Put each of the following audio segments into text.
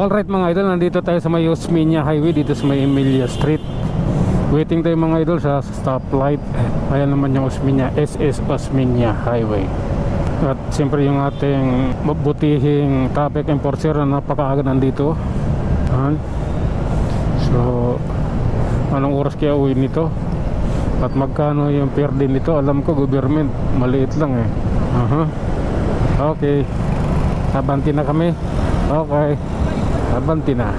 Alright mga idol, nandito tayo sa may Osmeña Highway, dito sa may Emilia Street. Waiting tayo mga idol sa stoplight. Ayan naman yung Osmeña, SS Osmeña Highway. At siyempre yung ating mabutihing traffic enforcer na napakaaga nandito. So anong oras kaya uwi nito? At magkano yung fare din nito? Alam ko government, maliit lang eh. Okay, abanti na kami. Okay, abanti na.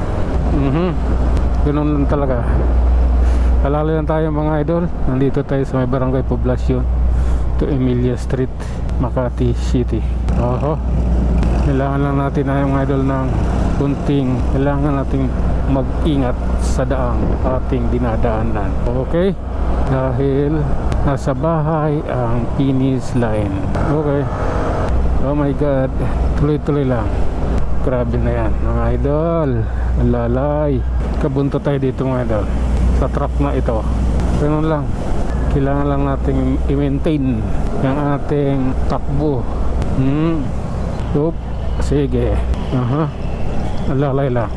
Ganun lang talaga. Alala lang tayo mga idol. Nandito tayo sa may Barangay Poblacion to Emilia Street, Makati City. Kailangan lang natin na yung idol ng kunting, kailangan nating mag-ingat sa daang ating dinadaanan. Okay, dahil nasa bahay ang finish line. Okay, oh my god, tuloy-tuloy lang. Grabe na yan mga idol. Lalay, kabunto tayo dito mga idol sa truck na ito. Ganun lang, kailangan lang nating i-maintain yung ating takbo. Sige. Lalay lang.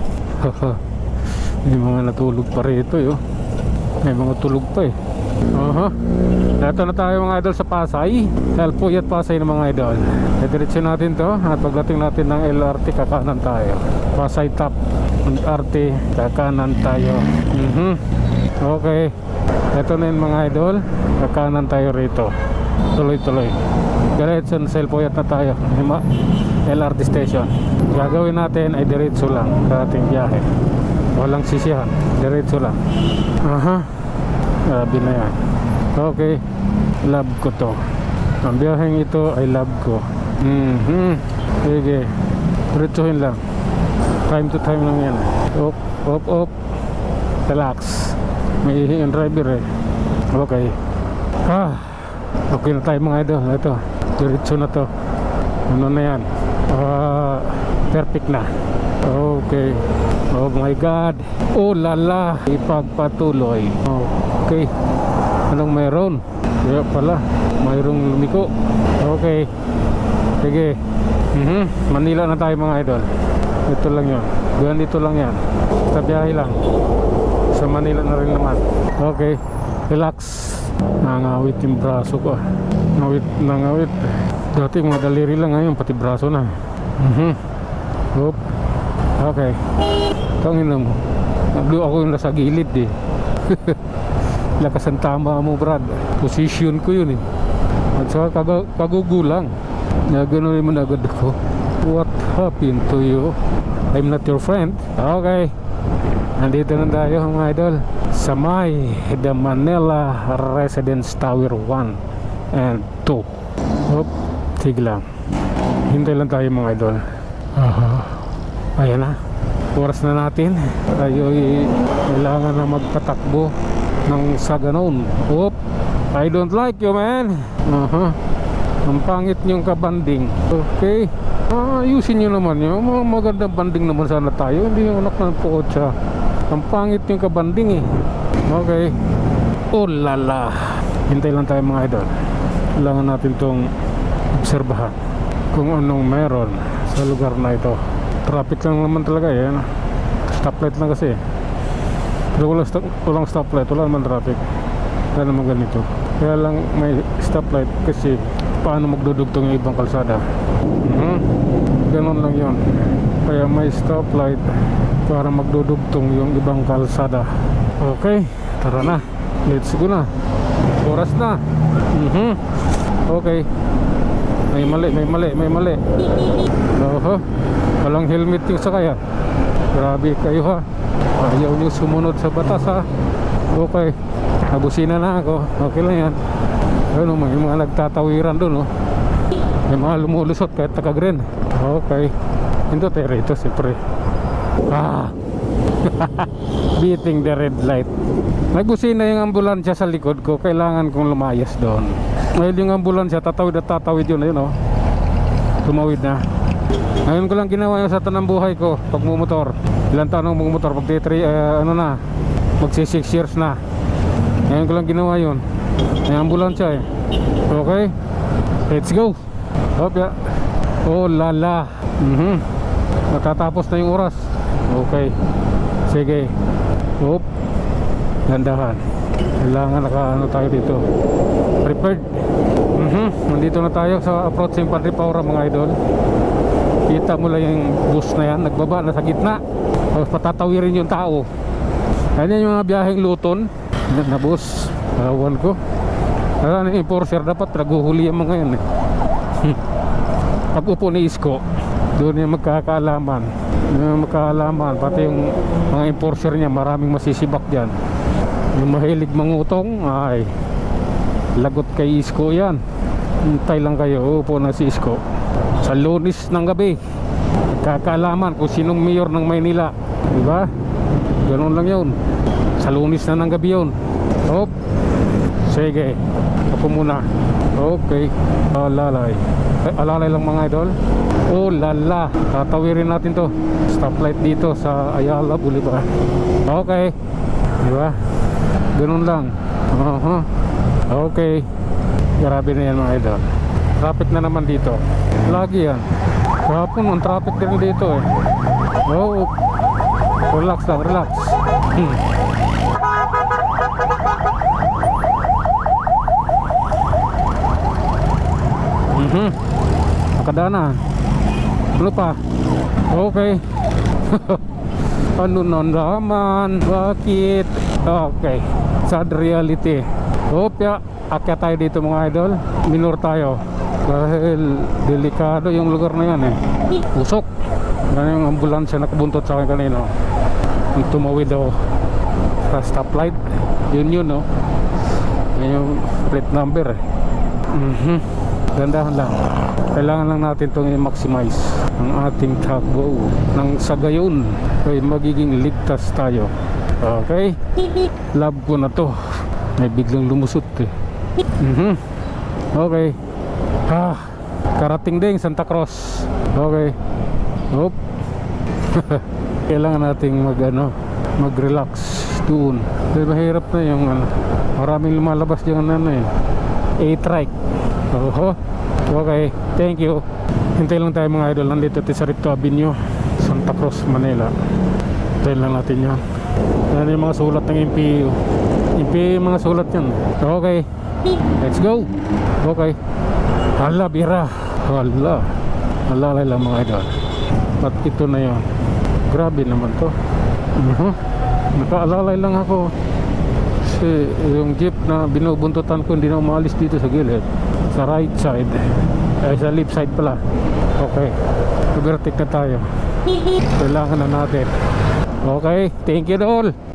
May mga natulog pa rito yo. May mga tulog pa eh. Ito na tayo mga idol sa Pasay. Puyat Pasay na mga idol. Diretso natin to. At pagdating natin ng LRT, kakanan tayo. Pasay Top LRT, kakanan tayo. Okay, ito na yun mga idol. Kakanan tayo rito. Tuloy-tuloy. Diretso sa Puyat na tayo, LRT station. Gagawin natin ay diretso lang sa ating biyahe. Walang sisihan, diretso lang. Grabe na yan. Okay, love ko to. Ang biyaheng ito ay love ko. Sige, diretsuhin lang. Time to time lang yan. Op. Relax. May yung driver eh. Okay. Okay na tayo mga idol. Ito, diretso na to. Ano na yan? Perfect na. Okay. Oh my god. Oh lala. Ipagpatuloy. Okay. Anong mayroon? Kaya pala mayroong lumiko. Okay. Sige. Manila na tayo mga idol. Ito lang yun. Ganito lang yan. Sa biyahe lang. Sa Manila na rin naman. Okay. Relax. Nangawit yung braso ko. Nangawit. Dati mga daliri lang ngayon, pati braso na. Okay. Tangin mo. Naglo ako yung nasa gilid eh. Lakas ang tama mo brad. Position ko yun eh. At saka kagugulang. Nagano'n mo na agad ako. What happened to you? I'm not your friend. Okay. Nandito na tayo mga idol sa may The Manila Residence Tower 1 and 2. Sige lang. Hintay lang tayo mga idol. Ayan na. Oras na natin. Tayo kailangan na magpatakbo ng sa ganon. I don't like you man. Ang pangit niyong kabanding. Okay. Ayusin nyo naman yun. Magandang banding naman sana tayo. Hindi yung anak ng pocha. Ang pangit yung kabanding eh. Okay. Oh lala. Hintay lang tayo mga idol. Kailangan natin tong obserbahan kung anong meron sa lugar na ito. Traffic lang naman talaga yan. Stoplight lang kasi. Pero walang stoplight, wala naman traffic. Kaya naman ganito. Kaya lang may stoplight kasi paano magdudugtong yung ibang kalsada. Ganon lang yun. Kaya may stoplight para magdudugtong yung ibang kalsada. Okay, tara na. Let's go na. Oras na. Okay. May mali. Walang helmet yung sakay ha. Grabe kayo ha. Ayaw nyo sumunod sa batas ha. Okay. Nabusina na ako. Okay lang yan. Ano, may mga nagtatawiran doon, no? May mga lumulusot kahit naka-green. Okay. Hindi tayo rito, siyempre. Beating the red light. Nagbusina yung ambulansya sa likod ko. Kailangan kong lumayas doon. Ngayon yung ambulansya, tatawid at tatawid yun, ayun, no? Tumawid na. Ngayon ko lang ginawa yung sa tanang buhay ko pag mumotor. Ilan taon ang mumotor? Pag magsi 6 years na. Ngayon ko lang ginawa yun. May ambulansya eh. Okay, let's go. Oh lala. Matatapos na yung oras. Okay. Sige. Oop. Gandahan. Kailangan naka-ano tayo dito. Prepared. Nandito na tayo sa approaching Padre Paura mga idol. Kita mo lang yung bus na yan. Nagbaba na sa gitna. Tapos patatawirin yung tao. Ayan yung mga biyaheng Luton na bus. Awan ko. Alam ng enforcer, dapat naguhuli ang mga yan eh. Pag upo ni Isko, doon yung magkakaalaman. Yung magkaalaman, pati yung mga enforcer niya, maraming masisibak dyan. Yung mahilig mangutong, ay lagot kay Isko yan. Hintay lang kayo, upo na si Isko. Sa Lunes ng gabi, magkakaalaman kung sinong mayor ng Maynila. Diba? Ganun lang yun. Sa Lunes na ng gabi yun. Hop. Sige. Ako muna. Okay. Alalay. Alalay lang mga idol. Oh lala. Tatawirin natin to. Stoplight dito sa Ayala Boulevard. Okay. Diba? Ganun lang. Okay. Grabe na yan mga idol. Traffic na naman dito. Lagi yan. Kahapon ang traffic din dito eh. Oh. Relax lang. Relax. Nakadana. Ano pa? Okay. Ano naman? Bakit? Okay. Sad reality. Opya. Akyat tayo dito mga idol. Minor tayo. Dahil delikado yung lugar na yan eh. Usok. Yan yung ambulansya nakabuntot sa akin kanino. Yung tumawid ako sa stoplight. Yun no. Yan yung plate number eh. Gandahan lang. Kailangan lang natin itong i-maximize ang ating takbo nang sa gayon ay magiging ligtas tayo. Okay? Love ko na to. May biglang lumusot eh. Okay. Karating din Santa Cruz. Okay. Hop. Kailangan nating mag-relax doon. Dahil mahirap na yung maraming lumalabas yung A-trike. Okay, thank you. Hintay lang tayo mga idol. Nandito tayo sa Rito Avenue, Santa Cruz, Manila. Hintay lang natin yan. Yan yung mga sulat ng MPU. MPU yung mga sulat yan. Okay, let's go. Okay. Hala, bira. Hala. Alalay lang mga idol. At ito na yun. Grabe naman to. Nakaalalay lang ako. Kasi yung jeep na binubuntutan ko hindi na umalis dito sa gilid. Sa right side. Sa left side pala. Okay. Overtake na tayo. Kailangan na natin. Okay. Thank you all.